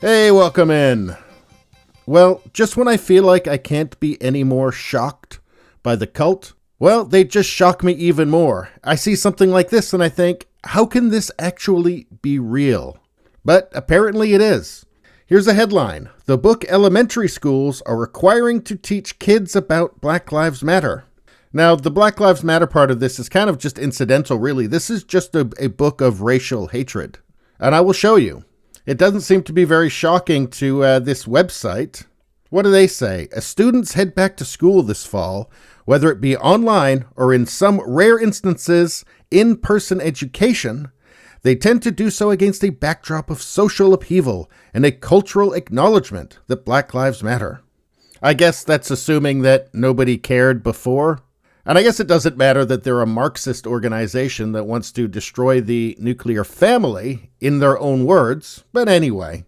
Hey, welcome in. Well, just when I feel like I can't be any more shocked by the cult, well, they just shock me even more. I see something like this and I think, how can this actually be real? But apparently it is. Here's a headline. The book elementary schools are requiring to teach kids about Black Lives Matter. Now, the Black Lives Matter part of this is kind of just incidental, really. This is just a book of racial hatred. And I will show you. It doesn't seem to be very shocking to this website. What do they say? As students head back to school this fall, whether it be online or in some rare instances, in-person education, they tend to do so against a backdrop of social upheaval and a cultural acknowledgement that Black Lives Matter. I guess that's assuming that nobody cared before. And I guess it doesn't matter that they're a Marxist organization that wants to destroy the nuclear family, in their own words. But anyway,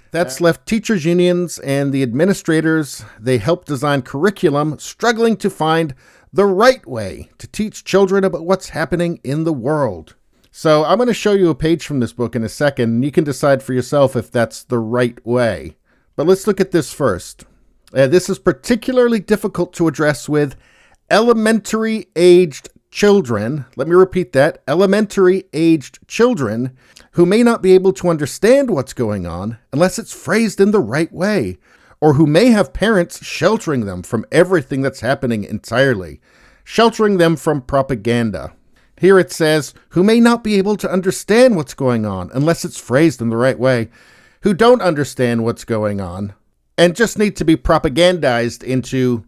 that's left teachers' unions and the administrators they help design curriculum struggling to find the right way to teach children about what's happening in the world. So I'm going to show you a page from this book in a second, and you can decide for yourself if that's the right way. But let's look at this first. This is particularly difficult to address with elementary-aged children. Let me repeat that. Elementary-aged children who may not be able to understand what's going on unless it's phrased in the right way, or who may have parents sheltering them from everything that's happening entirely, sheltering them from propaganda. Here it says, who may not be able to understand what's going on unless it's phrased in the right way, who don't understand what's going on, and just need to be propagandized into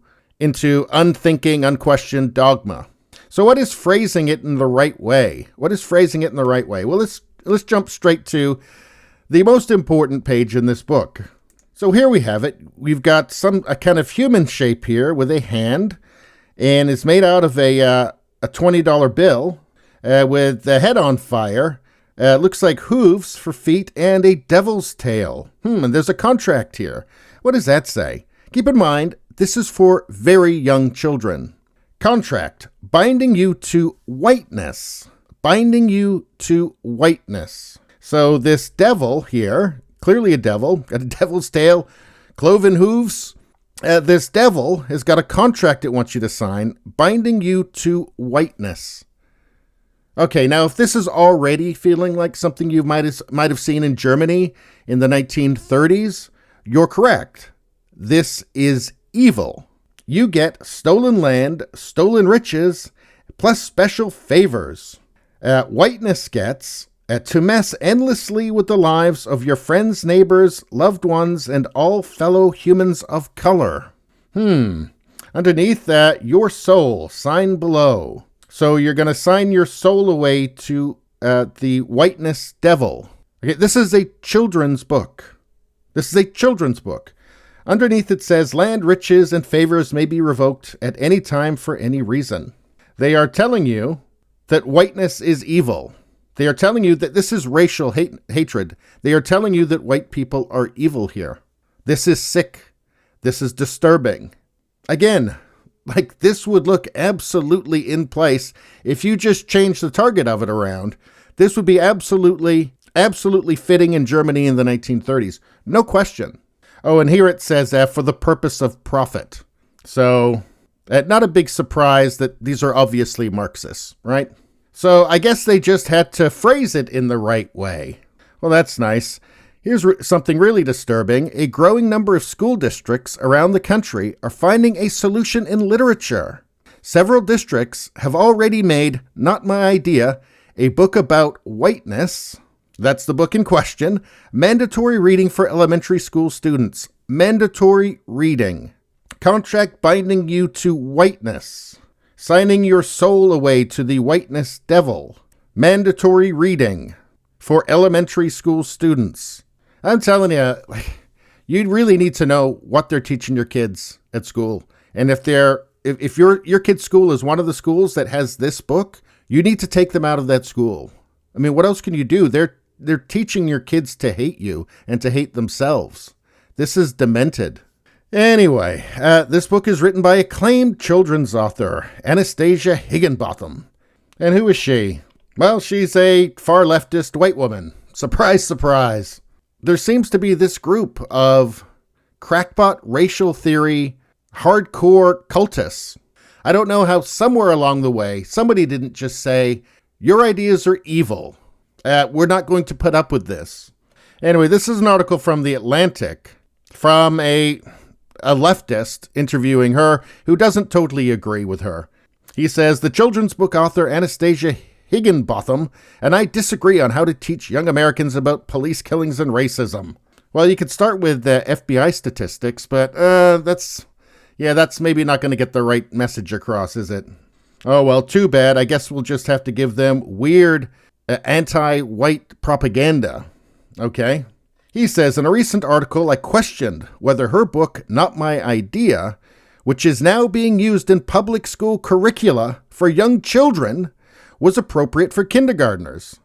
unthinking, unquestioned dogma. So what is phrasing it in the right way? What is phrasing it in the right way? Well, let's jump straight to the most important page in this book. So here we have it. We've got a kind of human shape here with a hand, and it's made out of a $20 bill with the head on fire. Looks like hooves for feet and a devil's tail. And there's a contract here. What does that say? Keep in mind, this is for very young children. Contract, binding you to whiteness. Binding you to whiteness. So this devil here, clearly a devil, got a devil's tail, cloven hooves. This devil has got a contract it wants you to sign, binding you to whiteness. Okay, now if this is already feeling like something you might have seen in Germany in the 1930s, you're correct. This is evil. You get stolen land, stolen riches, plus special favors. Whiteness gets to mess endlessly with the lives of your friends, neighbors, loved ones, and all fellow humans of color. Underneath that, your soul, sign below. So you're going to sign your soul away to the whiteness devil. Okay, this is a children's book. Underneath it says, land, riches, and favors may be revoked at any time for any reason. They are telling you that whiteness is evil. They are telling you that this is racial hatred. They are telling you that white people are evil here. This is sick. This is disturbing. Again, like this would look absolutely in place if you just changed the target of it around. This would be absolutely fitting in Germany in the 1930s. No question. Oh, and here it says for the purpose of profit. So, not a big surprise that these are obviously Marxists, right? So, I guess they just had to phrase it in the right way. Well, that's nice. Here's something really disturbing. A growing number of school districts around the country are finding a solution in literature. Several districts have already made, not my idea, a book about whiteness. That's the book in question. Mandatory reading for elementary school students. Mandatory reading. Contract binding you to whiteness. Signing your soul away to the whiteness devil. Mandatory reading for elementary school students. I'm telling you, you really need to know what they're teaching your kids at school. And if your kid's school is one of the schools that has this book, you need to take them out of that school. I mean, what else can you do? They're teaching your kids to hate you and to hate themselves. This is demented. Anyway, this book is written by acclaimed children's author, Anastasia Higginbotham. And who is she? Well, she's a far leftist white woman. Surprise, surprise. there seems to be this group of crackpot racial theory, hardcore cultists. I don't know how somewhere along the way, somebody didn't just say, your ideas are evil. We're not going to put up with this. Anyway, this is an article from The Atlantic from a leftist interviewing her who doesn't totally agree with her. He says, the children's book author Anastasia Higginbotham and I disagree on how to teach young Americans about police killings and racism. Well, you could start with FBI statistics, but that's maybe not going to get the right message across, is it? Oh, well, too bad. I guess we'll just have to give them weird anti-white propaganda. Okay? He says, in a recent article, I questioned whether her book, Not My Idea, which is now being used in public school curricula for young children, was appropriate for kindergartners.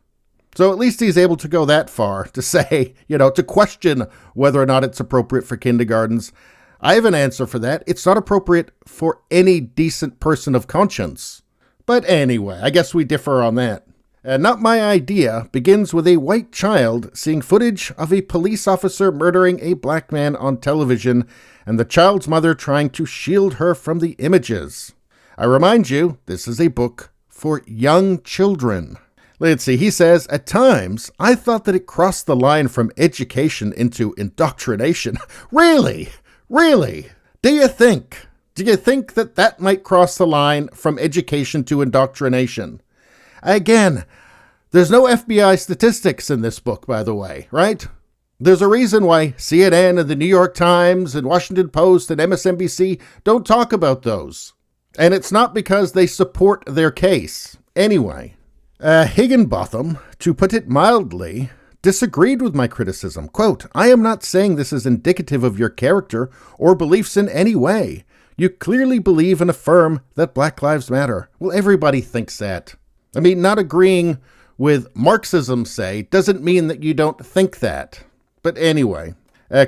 So at least he's able to go that far to say, to question whether or not it's appropriate for kindergartens. I have an answer for that. It's not appropriate for any decent person of conscience. But anyway, I guess we differ on that. Not My Idea begins with a white child seeing footage of a police officer murdering a black man on television and the child's mother trying to shield her from the images. I remind you, this is a book for young children. Let's see, he says, at times, I thought that it crossed the line from education into indoctrination. Really? Really? Do you think that might cross the line from education to indoctrination? Again, there's no FBI statistics in this book, by the way, right? There's a reason why CNN and the New York Times and Washington Post and MSNBC don't talk about those. And it's not because they support their case. Anyway, Higginbotham, to put it mildly, disagreed with my criticism. Quote, I am not saying this is indicative of your character or beliefs in any way. You clearly believe and affirm that Black Lives Matter. Well, everybody thinks that. I mean, not agreeing with Marxism, say, doesn't mean that you don't think that. But anyway,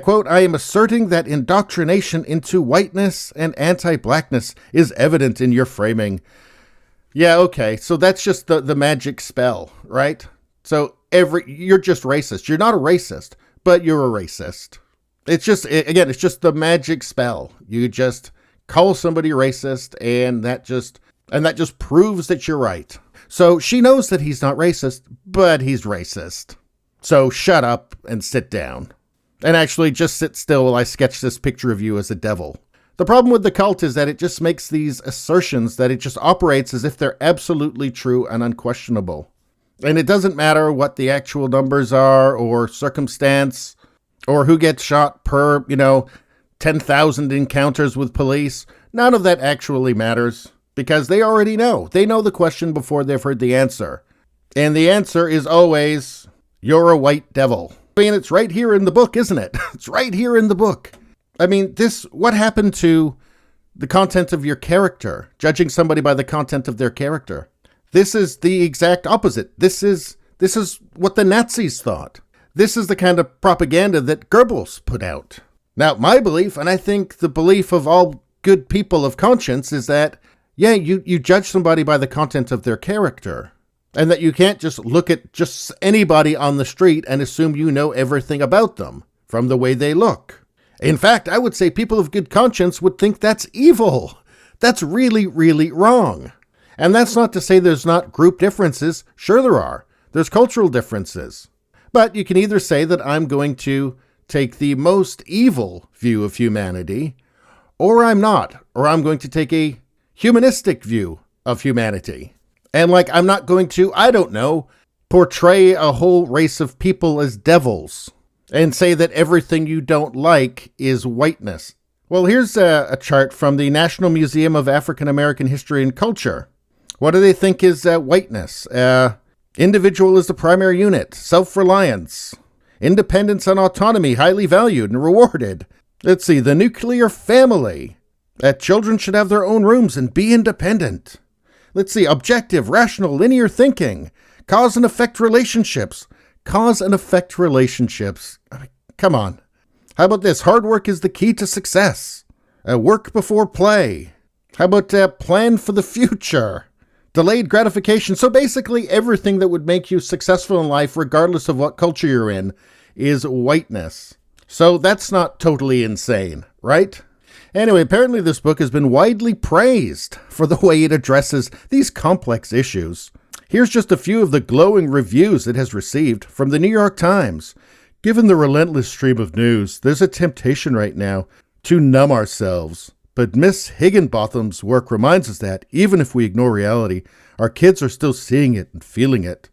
quote, I am asserting that indoctrination into whiteness and anti-blackness is evident in your framing. Yeah, okay, so that's just the magic spell, right? So you're just racist. You're not a racist, but you're a racist. It's just the magic spell. You just call somebody racist, and that just proves that you're right. So she knows that he's not racist, but he's racist. So shut up and sit down. And actually just sit still while I sketch this picture of you as a devil. The problem with the cult is that it just makes these assertions that it just operates as if they're absolutely true and unquestionable. And it doesn't matter what the actual numbers are or circumstance or who gets shot per, 10,000 encounters with police. None of that actually matters because they already know. They know the question before they've heard the answer. And the answer is always, you're a white devil. I mean, it's right here in the book, isn't it? It's right here in the book. I mean, what happened to the content of your character? Judging somebody by the content of their character. This is the exact opposite. This is what the Nazis thought. This is the kind of propaganda that Goebbels put out. Now, my belief, and I think the belief of all good people of conscience, is that, yeah, you judge somebody by the content of their character. And that you can't just look at just anybody on the street and assume you know everything about them from the way they look. In fact, I would say people of good conscience would think that's evil. That's really, really wrong. And that's not to say there's not group differences. Sure there are. There's cultural differences. But you can either say that I'm going to take the most evil view of humanity, or I'm not. Or I'm going to take a humanistic view of humanity. And I'm not going to, portray a whole race of people as devils and say that everything you don't like is whiteness. Well, here's a chart from the National Museum of African American History and Culture. What do they think is whiteness? Individual is the primary unit. Self-reliance. Independence and autonomy, highly valued and rewarded. Let's see, the nuclear family. Children should have their own rooms and be independent. Let's see, objective, rational, linear thinking. Cause and effect relationships. Cause and effect relationships. I mean, come on. How about this? Hard work is the key to success. Work before play. How about plan for the future? Delayed gratification. So basically everything that would make you successful in life, regardless of what culture you're in, is whiteness. So that's not totally insane, right? Anyway, apparently this book has been widely praised for the way it addresses these complex issues. Here's just a few of the glowing reviews it has received from the New York Times. Given the relentless stream of news, there's a temptation right now to numb ourselves. But Miss Higginbotham's work reminds us that, even if we ignore reality, our kids are still seeing it and feeling it.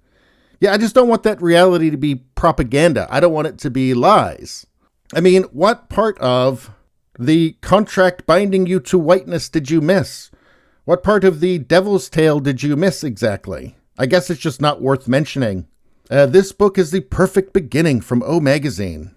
Yeah, I just don't want that reality to be propaganda. I don't want it to be lies. I mean, what part of the contract binding you to whiteness did you miss? What part of the devil's tale did you miss exactly? I guess it's just not worth mentioning. This book is the perfect beginning from O Magazine.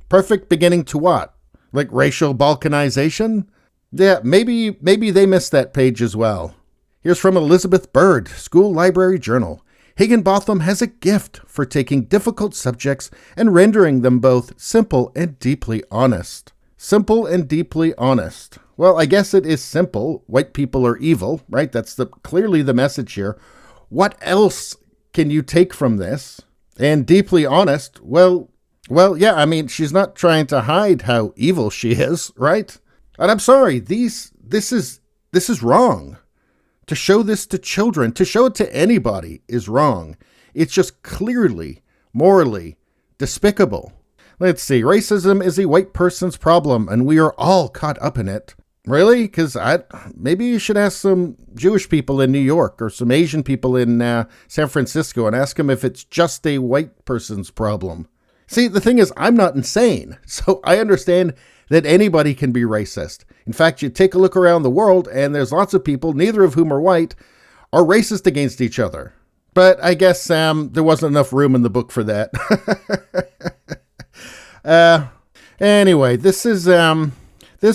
Perfect beginning to what? Like racial balkanization? Yeah, maybe they missed that page as well. Here's from Elizabeth Bird, School Library Journal. Higginbotham has a gift for taking difficult subjects and rendering them both simple and deeply honest. Simple and deeply honest. Well, I guess it is simple. White people are evil, right? That's clearly the message here. What else can you take from this? And deeply honest, well, yeah, I mean, she's not trying to hide how evil she is, right? And I'm sorry, this is wrong. To show this to children, to show it to anybody is wrong. It's just clearly, morally despicable. Let's see, racism is a white person's problem, and we are all caught up in it. Really? Because maybe you should ask some Jewish people in New York or some Asian people in San Francisco and ask them if it's just a white person's problem. See, the thing is, I'm not insane, so I understand that anybody can be racist. In fact, you take a look around the world, and there's lots of people, neither of whom are white, are racist against each other. But I guess there wasn't enough room in the book for that. Anyway, this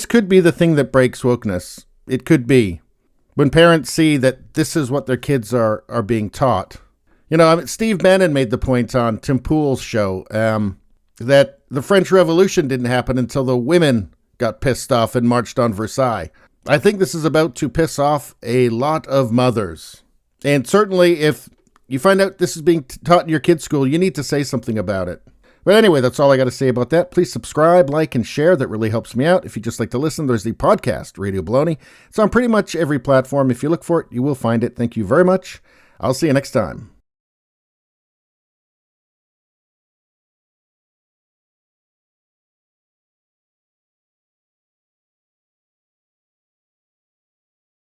could be the thing that breaks wokeness. It could be. When parents see that this is what their kids are being taught. You know, I mean, Steve Bannon made the point on Tim Pool's show that the French Revolution didn't happen until the women got pissed off and marched on Versailles. I think this is about to piss off a lot of mothers. And certainly if you find out this is being taught in your kid's school, you need to say something about it. But anyway, that's all I got to say about that. Please subscribe, like, and share. That really helps me out. If you just like to listen, there's the podcast, Radio Baloney. It's on pretty much every platform. If you look for it, you will find it. Thank you very much. I'll see you next time.